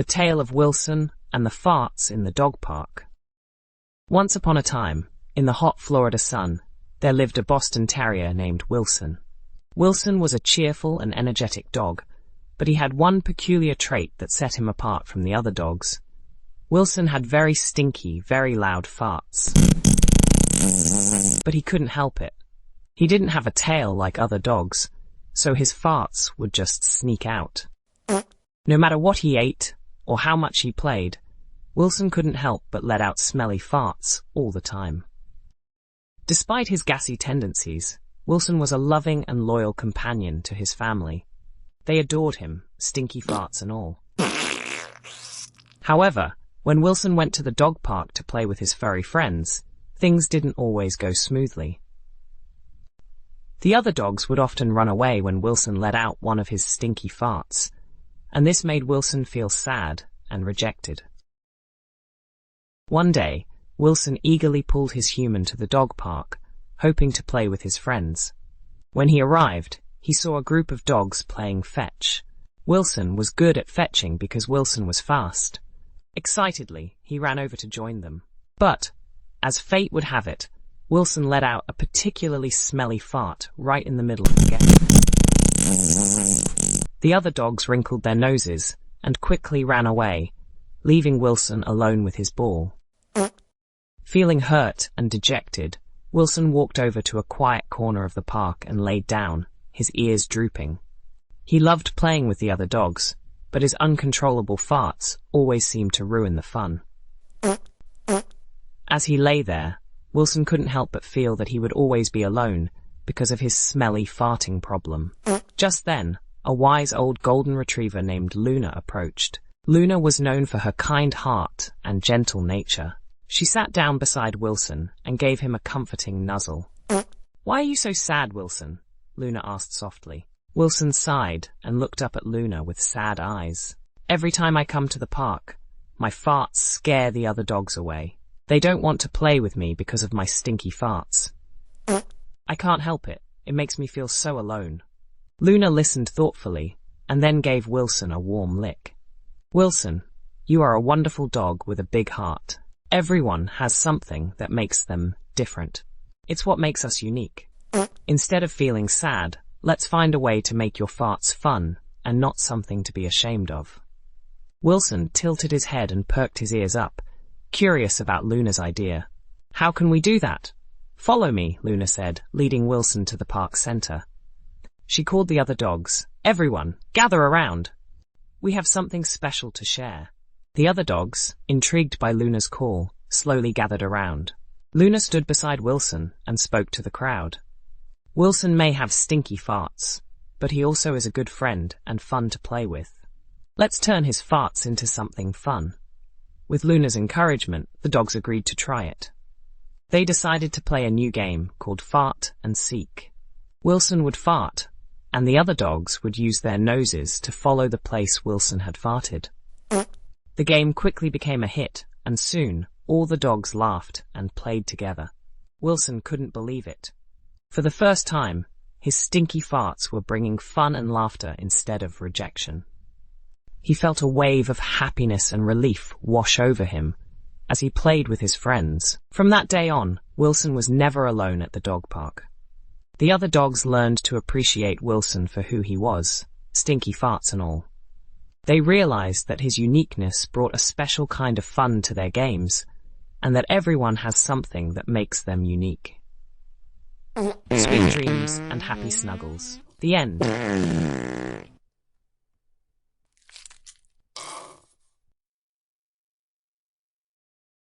The Tale of Wilson and the Farts in the Dog Park. Once upon a time, in the hot Florida sun, there lived a Boston Terrier named Wilson. Wilson was a cheerful and energetic dog, but he had one peculiar trait that set him apart from the other dogs. Wilson had very stinky, very loud farts. But he couldn't help it. He didn't have a tail like other dogs, so his farts would just sneak out. No matter what he ate, or how much he played, Wilson couldn't help but let out smelly farts all the time. Despite his gassy tendencies, Wilson was a loving and loyal companion to his family. They adored him, stinky farts and all. However, when Wilson went to the dog park to play with his furry friends, things didn't always go smoothly. The other dogs would often run away when Wilson let out one of his stinky farts, and this made Wilson feel sad and rejected. One day, Wilson eagerly pulled his human to the dog park, hoping to play with his friends. When he arrived, he saw a group of dogs playing fetch. Wilson was good at fetching because Wilson was fast. Excitedly, he ran over to join them. But, as fate would have it, Wilson let out a particularly smelly fart right in the middle of the game. The other dogs wrinkled their noses and quickly ran away, leaving Wilson alone with his ball. Feeling hurt and dejected, Wilson walked over to a quiet corner of the park and laid down, his ears drooping. He loved playing with the other dogs, but his uncontrollable farts always seemed to ruin the fun. As he lay there, Wilson couldn't help but feel that he would always be alone because of his smelly farting problem. Just then, a wise old golden retriever named Luna approached. Luna was known for her kind heart and gentle nature. She sat down beside Wilson and gave him a comforting nuzzle. "Why are you so sad, Wilson?" Luna asked softly. Wilson sighed and looked up at Luna with sad eyes. "Every time I come to the park, my farts scare the other dogs away. They don't want to play with me because of my stinky farts. I can't help it. It makes me feel so alone." Luna listened thoughtfully and then gave Wilson a warm lick. "Wilson, you are a wonderful dog with a big heart. Everyone has something that makes them different. It's what makes us unique. Instead of feeling sad, let's find a way to make your farts fun and not something to be ashamed of." Wilson tilted his head and perked his ears up, curious about Luna's idea. "How can we do that?" "Follow me," Luna said, leading Wilson to the park center. She called the other dogs. "Everyone, gather around. We have something special to share." The other dogs, intrigued by Luna's call, slowly gathered around. Luna stood beside Wilson and spoke to the crowd. "Wilson may have stinky farts, but he also is a good friend and fun to play with. Let's turn his farts into something fun." With Luna's encouragement, the dogs agreed to try it. They decided to play a new game called Fart and Seek. Wilson would fart, and the other dogs would use their noses to follow the place Wilson had farted. The game quickly became a hit, and soon all the dogs laughed and played together. Wilson couldn't believe it. For the first time, his stinky farts were bringing fun and laughter instead of rejection. He felt a wave of happiness and relief wash over him as he played with his friends. From that day on, Wilson was never alone at the dog park. The other dogs learned to appreciate Wilson for who he was, stinky farts and all. They realized that his uniqueness brought a special kind of fun to their games, and that everyone has something that makes them unique. Sweet dreams and happy snuggles. The end.